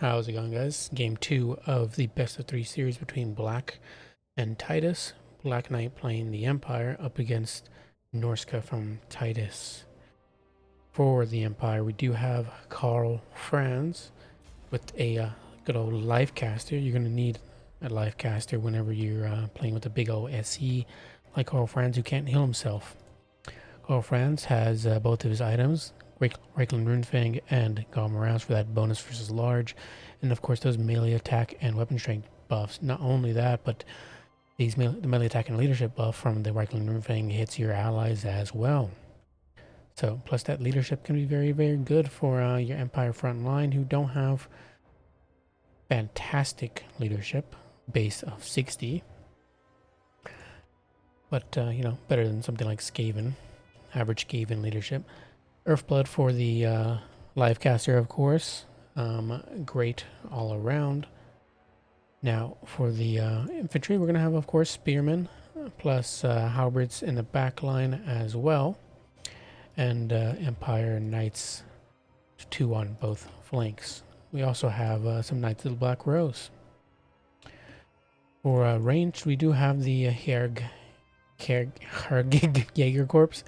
How's it going, guys? Game 2 of the best of 3 series between Black and Tidus. Blaquenyte playing the Empire up against Norsca from Tidus. For the Empire, we do have Karl, Franz with a good old life caster. You're going to need a life caster whenever you're playing with a big old SE like Karl Franz, who can't heal himself. Karl Franz has both of his items, Reichland Runefang and Galmarans for that bonus versus large, and of course those melee attack and weapon strength buffs. Not only that, but the melee attack and leadership buff from the Reichland Runefang hits your allies as well. So plus that leadership can be very, very good for your Empire front line who don't have fantastic leadership, base of 60, but better than something like Skaven, average Skaven leadership. Earthblood for the live caster, of course. Great all around. Now, for the infantry, we're going to have, of course, spearmen, plus halberds in the back line as well. And Empire Knights, 2 on both flanks. We also have some Knights of the Black Rose. For range, we do have the Jaeger Corps.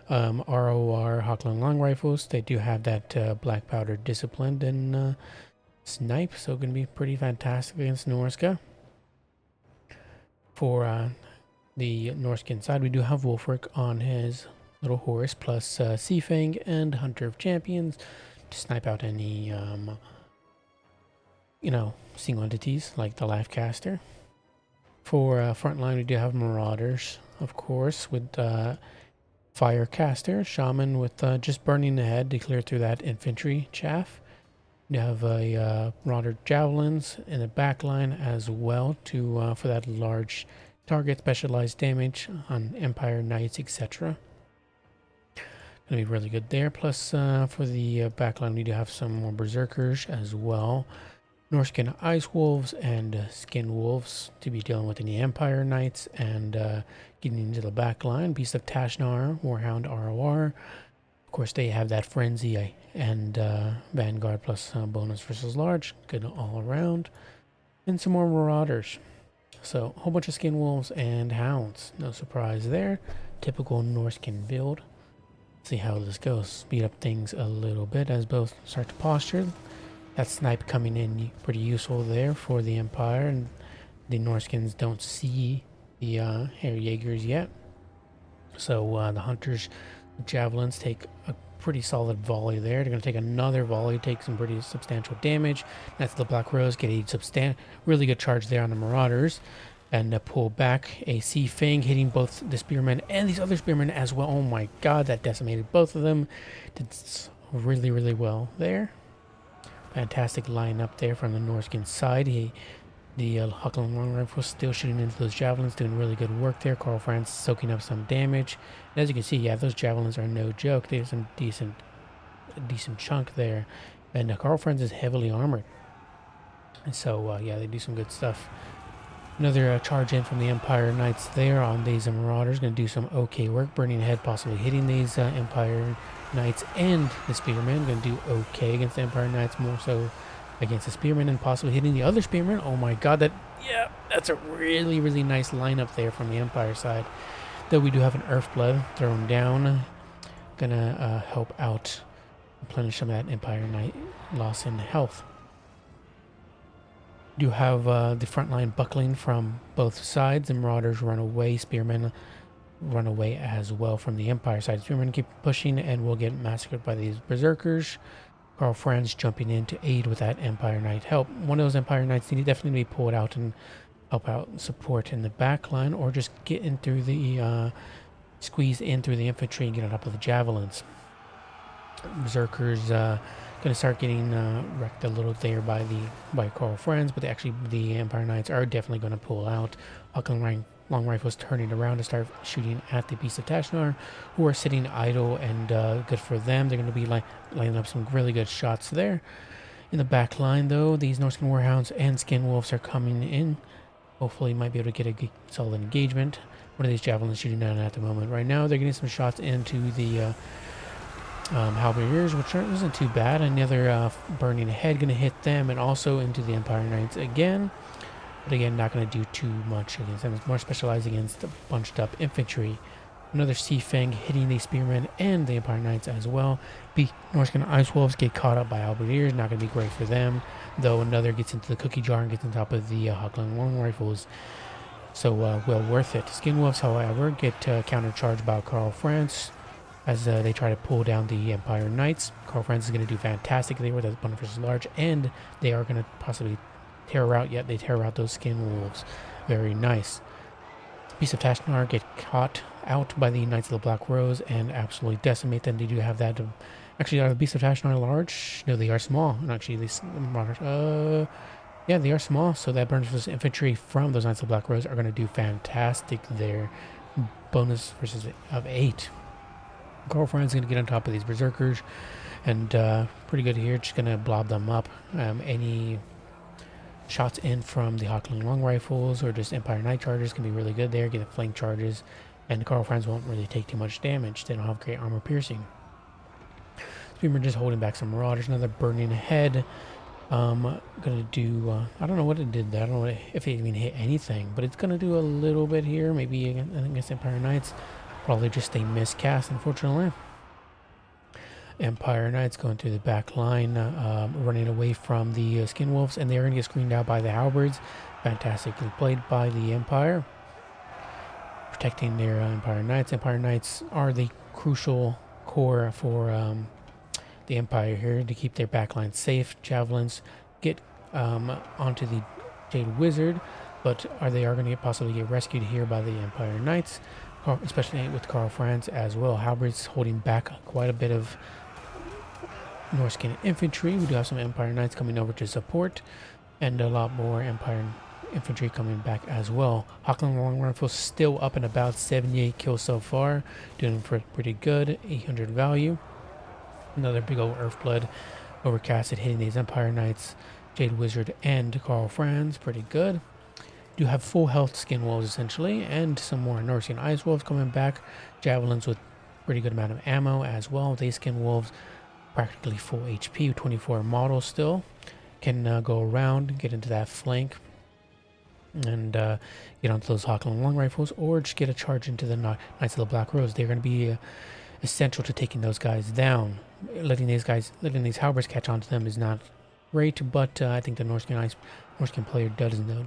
ROR Hockland long rifles. They do have that black powder disciplined and snipe, so going to be pretty fantastic against Norsca. For the Norscan side, we do have Wolfric on his little horse, plus Seafang and Hunter of Champions to snipe out any single entities like the life caster. For frontline, we do have Marauders, of course, with Firecaster, Shaman with just burning ahead to clear through that infantry chaff. You have a Marauder Javelins in the back line as well to for that large target specialized damage on Empire Knights, etc. Gonna be really good there. Plus for the back line, we do have some more Berserkers as well. Norscan Ice Wolves and Skin Wolves to be dealing with in the Empire Knights, and getting into the back line. Beast of Tashnar, Warhound ROR. Of course, they have that Frenzy and Vanguard plus bonus versus large. Good all around. And some more Marauders. So, a whole bunch of Skin Wolves and Hounds. No surprise there. Typical Norscan build. See how this goes. Speed up things a little bit as both start to posture. That snipe coming in pretty useful there for the Empire, and the Norscans don't see the Herr Jaegers yet. So the Hunters Javelins take a pretty solid volley there. They're going to take another volley, take some pretty substantial damage. That's the Black Rose, get a really good charge there on the Marauders, and pull back a Seafang, hitting both the Spearmen and these other Spearmen as well. Oh my god, that decimated both of them. Did really, really well there. Fantastic lineup there from the Norscan side. The Hockland long rifle still shooting into those javelins, doing really good work there. Karl Franz soaking up some damage. And as you can see, yeah, those javelins are no joke. There's some decent chunk there. And Karl Franz is heavily armored. And so, yeah, they do some good stuff. Another charge in from the Empire Knights there on these Marauders. Going to do some okay work. Burning ahead, possibly hitting these Empire Knights and the Spearmen. Going to do okay against the Empire Knights, more so against the Spearmen, and possibly hitting the other Spearmen. Oh my god, that's a really, really nice lineup there from the Empire side. Though we do have an Earthblood thrown down. Gonna help out replenish some of that Empire Knight loss in health. Do have the front line buckling from both sides. The Marauders run away. Spearmen run away as well from the Empire side. Spearmen keep pushing and will get massacred by these Berserkers. Karl Franz jumping in to aid with that Empire Knight help. One of those Empire Knights need to definitely be pulled out and help out support in the back line, or just get in through the squeeze in through the infantry and get on top of the javelins. Berserkers going to start getting wrecked a little there by Karl Franz, but the Empire Knights are definitely going to pull out. Hockland long rifles turning around to start shooting at the Beast of Tashnar, who are sitting idle, and good for them. They're going to be lining up some really good shots there. In the back line, though, these Norscan Warhounds and Skin Wolves are coming in. Hopefully, might be able to get a solid engagement. One of these javelins shooting down at the moment. Right now, they're getting some shots into the Halberdiers, which isn't too bad. Another burning head going to hit them, and also into the Empire Knights again. But again, not going to do too much against them. It's more specialized against the bunched up infantry. Another Sea Fang hitting the Spearmen and the Empire Knights as well. The Norsca Ice Wolves get caught up by Halberdiers. Not going to be great for them. Though another gets into the cookie jar and gets on top of the Hockling Long Rifles. So well worth it. Skin Wolves, however, get countercharged by Karl Franz as they try to pull down the Empire Knights. Karl Franz is going to do fantastically with that Bone versus Large, and they are going to possibly tear out, yet they tear out those Skin Wolves. Very nice. Beast of Tashnar get caught out by the Knights of the Black Rose and absolutely decimate them. They do have that. Actually, are the Beast of Tashnar large? No, they are small. And actually, yeah, they are small. So that burns versus infantry from those Knights of the Black Rose are going to do fantastic there. Bonus versus of 8. Karl Franz is going to get on top of these Berserkers, and pretty good here. Just going to blob them up. Any shots in from the Hockling Long Rifles or just Empire Knight Chargers can be really good there. Get the flank charges, and Karl Franz won't really take too much damage. They don't have great armor piercing. Spearmen just holding back some Marauders. Another burning head. Gonna do, I don't know what it did there. I don't know if it even hit anything, but it's gonna do a little bit here. Maybe against Empire Knights. Probably just a miscast, unfortunately. Empire Knights going through the back line, running away from the Skin Wolves, and they're going to get screened out by the Halberds. Fantastically played by the Empire, protecting their Empire Knights. Empire Knights are the crucial core for the Empire here to keep their backline safe. Javelins get onto the Jade Wizard, but they are going to possibly get rescued here by the Empire Knights, especially with Karl Franz as well. Halberds holding back quite a bit of Norscan infantry. We do have some Empire Knights coming over to support, and a lot more Empire infantry coming back as well. Hockling Long Rifles still up and about, 78 kills so far, doing pretty good, 800 value. Another big old Earthblood overcasted hitting these Empire Knights, Jade Wizard, and Karl Franz, pretty good. Do have full health Skin Wolves essentially, and some more Norscan Ice Wolves coming back. Javelins with pretty good amount of ammo as well. They Skin Wolves practically full HP, 24 models still. Can go around, get into that flank, and get onto those Hockling Long Rifles, or just get a charge into the Knights of the Black Rose. They're going to be essential to taking those guys down. Letting these Halberds catch on to them is not great, but I think the Norscan player does know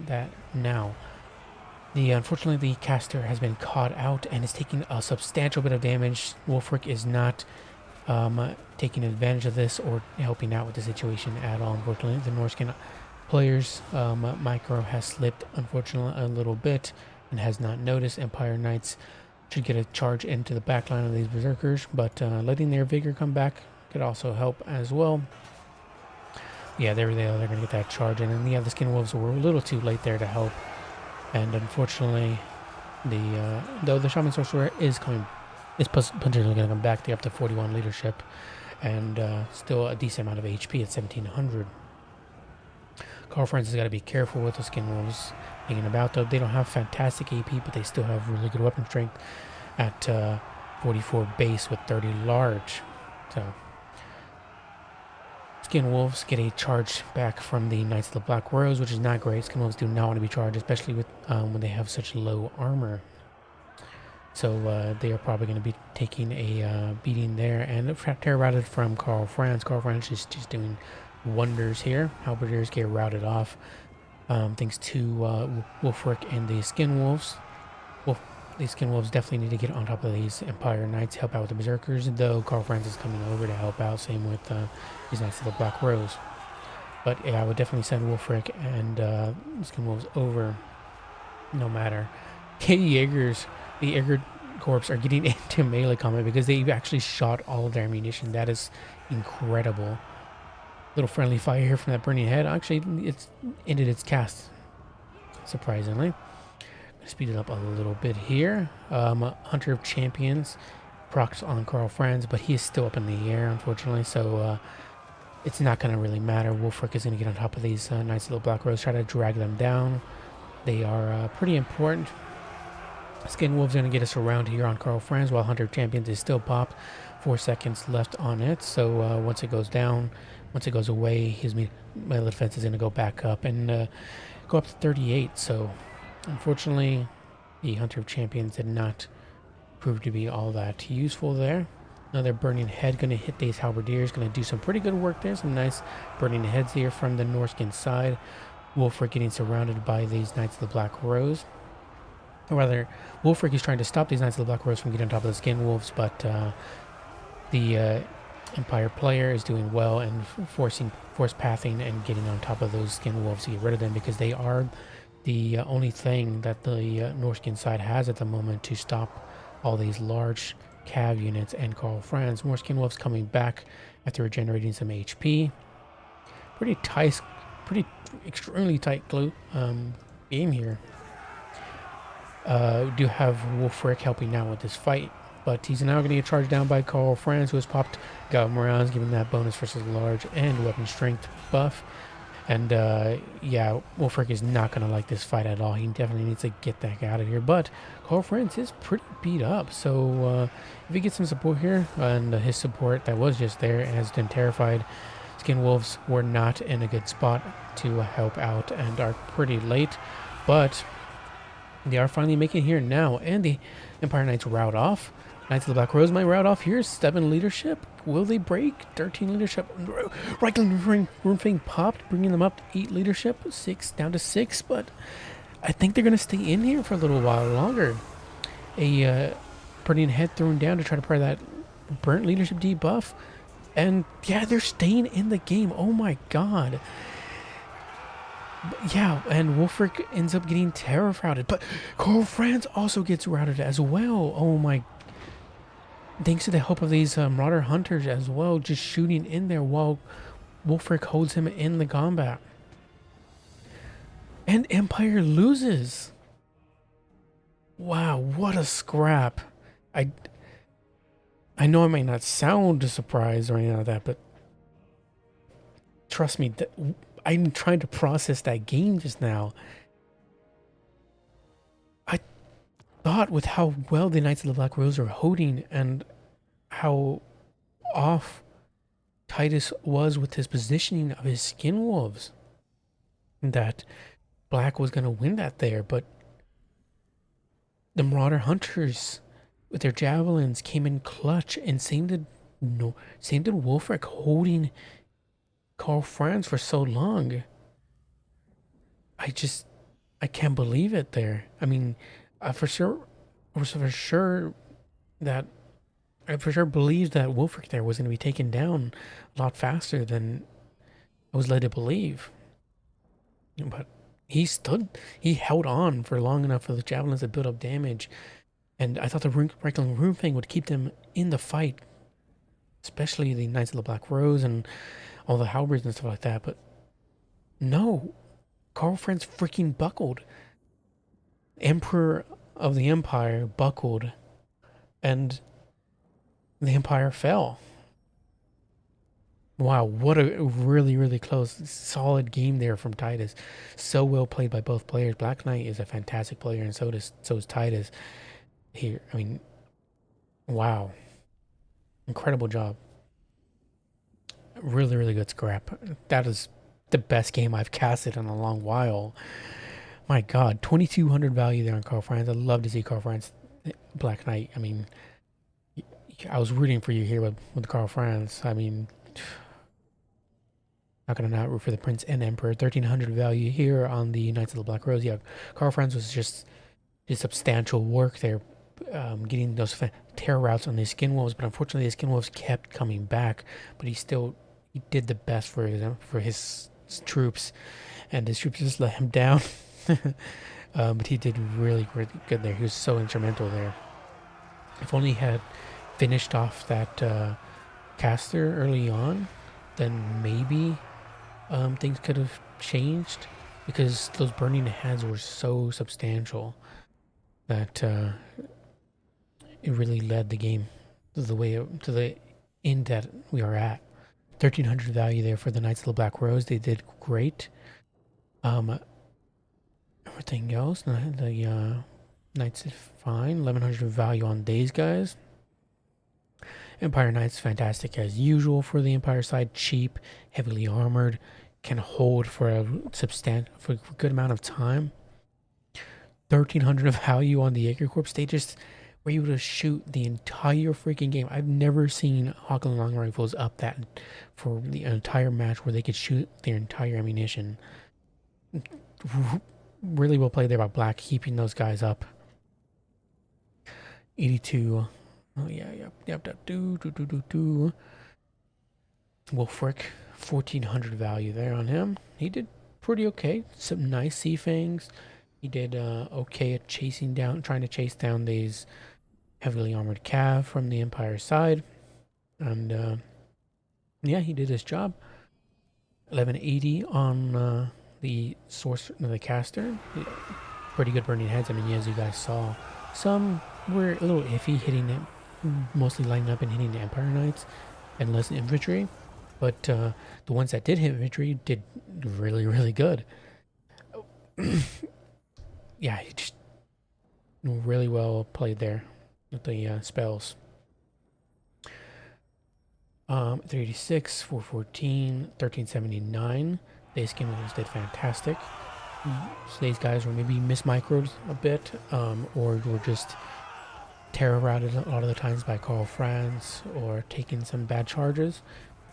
that now. Unfortunately, the caster has been caught out and is taking a substantial bit of damage. Wulfric is not taking advantage of this or helping out with the situation at all. Unfortunately, the Norscan players micro has slipped, unfortunately, a little bit and has not noticed. Empire Knights should get a charge into the backline of these Berserkers, but letting their vigor come back could also help as well. Yeah, there they are. They're going to get that charge in. And yeah, the Skin Wolves were a little too late there to help. And unfortunately, though the Shaman Sorcerer is potentially going to come back. They're up to 41 leadership. And still a decent amount of HP at 1700. Karl Franz has got to be careful with the Skin Wolves hanging about, though. They don't have fantastic AP, but they still have really good weapon strength at 44 base with 30 large. So Skin Wolves get a charge back from the Knights of the Black Rose, which is not great. Skin Wolves do not want to be charged, especially with when they have such low armor. So they are probably going to be taking a beating there. And terror routed from Karl Franz. Karl Franz is just doing wonders here. Halberdiers get routed off thanks to Wulfric and the Skin Wolves. These Skin Wolves definitely need to get on top of these Empire Knights, help out with the Berserkers, though Karl Franz is coming over to help out, same with these Knights of the Black Rose. But yeah, I would definitely send Wulfric and Skin Wolves over, no matter. The Jaeger Corps are getting into melee combat because they've actually shot all of their ammunition. That is incredible. Little friendly fire here from that burning head. Actually, it's ended its cast, surprisingly. Speed it up a little bit here. Hunter of Champions procs on Karl Franz, but he is still up in the air, unfortunately, so it's not going to really matter. Wulfric is going to get on top of these Knights of the Black Rose, try to drag them down. They are pretty important. Skin Wolf's going to get us around here on Karl Franz while Hunter Champions is still popped. 4 seconds left on it. So once it goes down, once it goes away, his melee defense is going to go back up and go up to 38. So unfortunately, the Hunter Champions did not prove to be all that useful there. Another burning head going to hit these halberdiers. Going to do some pretty good work there. Some nice burning heads here from the Norscan side. Wolfric getting surrounded by these Knights of the Black Rose. Or rather, Wolfric is trying to stop these Knights of the Black Rose from getting on top of the Skin Wolves, but the Empire player is doing well and force pathing and getting on top of those Skin Wolves to get rid of them, because they are the only thing that the Norscan side has at the moment to stop all these large cav units and Karl Franz. More Skin Wolves coming back after regenerating some HP. Pretty extremely tight game here. We do have Wolfric helping out with this fight, but he's now going to get charged down by Karl Franz, who has popped Goblin rounds, giving that bonus versus large and weapon strength buff. And yeah, Wolfric is not going to like this fight at all. He definitely needs to get the heck out of here. But Karl Franz is pretty beat up, so if he gets some support here, and his support that was just there has been terrified, Skin Wolves were not in a good spot to help out and are pretty late. But they are finally making it here now, and the Empire Knights route off. Knights of the Black Rose might route off here. 7 leadership. Will they break? 13 leadership. Right Roomfang popped, bringing them up to 8 leadership. 6 down to 6, but I think they're going to stay in here for a little while longer. A burning head thrown down to try to pry that burnt leadership debuff. And yeah, they're staying in the game. Oh my god. Yeah, and Wolfric ends up getting terror routed, but Karl Franz also gets routed as well. Oh my. Thanks to the help of these Marauder Hunters as well, just shooting in there while Wolfric holds him in the combat. And Empire loses. Wow, what a scrap. I know I might not sound surprised or anything like that, but trust me, I'm trying to process that game just now. I thought with how well the Knights of the Black Rose are holding and how off Tidus was with his positioning of his Skin Wolves, that Black was going to win that there, but the Marauder Hunters with their javelins came in clutch, and same did Wolfric holding Karl Franz for so long. I can't believe it there. I mean, for sure believed that Wolfric there was going to be taken down a lot faster than I was led to believe. But he held on for long enough for the javelins to build up damage, and I thought the Roomfang would keep them in the fight, especially the Knights of the Black Rose and all the halberds and stuff like that. But no, Karl Franz freaking buckled. Emperor of the Empire buckled, and the Empire fell. Wow, what a really, really close, solid game there from Tidus. So well played by both players. Blaquenyte is a fantastic player, and so is Tidus here. I mean, wow. Incredible job. Really, really good scrap. That is the best game I've casted in a long while. My god, 2200 value there on Karl Franz. I'd love to see Karl Franz Blaquenyte. I mean, I was rooting for you here with Karl Franz. I mean, not going to not root for the Prince and Emperor. 1300 value here on the Knights of the Black Rose. Yeah, Karl Franz was just substantial work there, getting those terror routes on these Skin Wolves, but unfortunately the Skin Wolves kept coming back, but he did the best for his troops, and his troops just let him down. But he did really, really good there. He was so instrumental there. If only he had finished off that caster early on, then maybe things could have changed, because those burning heads were so substantial that it really led the game to the end that we are at. 1300 value there for the Knights of the Black Rose. They did great. Everything else, the Knights is fine. 1100 value on these guys. Empire Knights, fantastic as usual for the Empire side. Cheap, heavily armored, can hold for a good amount of time. 1300 of value on the Acre Corps. They just were able to shoot the entire freaking game. I've never seen Hawkland long rifles up that for the entire match where they could shoot their entire ammunition. Really well played there by Black, keeping those guys up. 82. Oh yeah, yep. Wolfric, 1400 value there on him. He did pretty okay. Some nice sea fangs. He did okay at trying to chase down these heavily armored cav from the Empire side. And yeah, he did his job. 1180 on the caster. Pretty good burning heads. I mean, as you guys saw, some were a little iffy hitting it, mostly lining up and hitting the Empire Knights and less infantry. But the ones that did hit infantry did really, really good. Yeah, he just really well played there with the spells. 386, 414, 1379. They skin wolves did fantastic. So these guys were maybe mismicroed a bit, or were just terror routed a lot of the times by Karl, Franz, or taking some bad charges.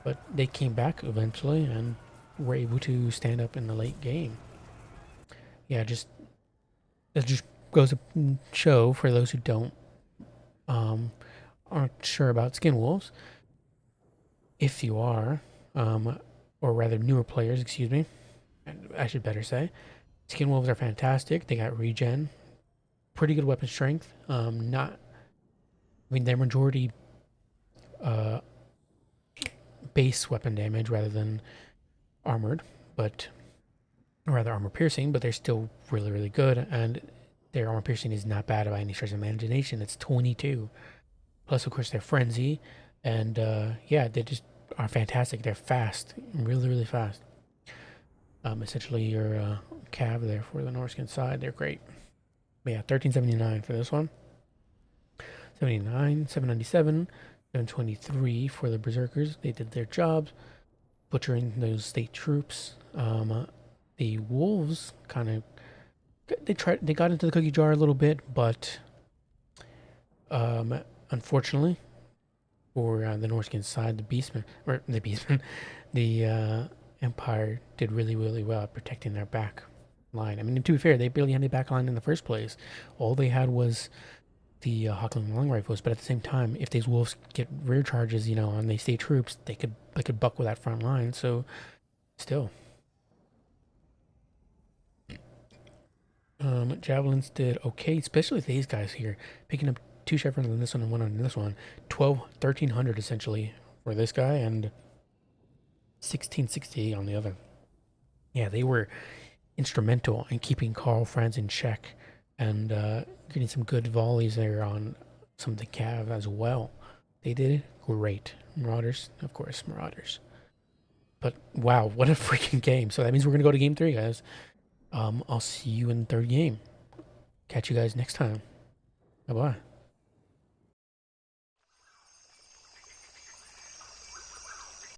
But they came back eventually and were able to stand up in the late game. Yeah, that just goes to show for those who aren't sure about skin wolves. If you are, or rather newer players, excuse me, I should better say, skin wolves are fantastic. They got regen, pretty good weapon strength. Their majority base weapon damage rather than armored, but rather armor piercing, but they're still really, really good. And their armor piercing is not bad by any stretch of imagination. It's 22. Plus, of course, they're frenzy. And yeah, they just are fantastic. They're fast, really, really fast. Essentially, your cav there for the Norscan side. They're great. But yeah, 1379 for this one. 79, 797, 723 for the Berserkers. They did their jobs, butchering those state troops. The wolves kind of they got into the cookie jar a little bit, but unfortunately for the Norscan side, the Empire did really, really well at protecting their back line. I mean, to be fair, they barely had any back line in the first place. All they had was the Hawkland long rifles, but at the same time, if these wolves get rear charges, and they stay troops, they could buck with that front line. So, still, javelins did okay, especially these guys here, picking up 2 chevrons on this one and 1 on this one. 1300 essentially for this guy, and 1660 on the other. Yeah, they were instrumental in keeping Karl, Franz in check, and getting some good volleys there on some of the cav as well. They did great. Marauders, of course, Marauders. But wow, what a freaking game. So that means we're going to go to game 3, guys. I'll see you in the 3rd game. Catch you guys next time. Bye-bye.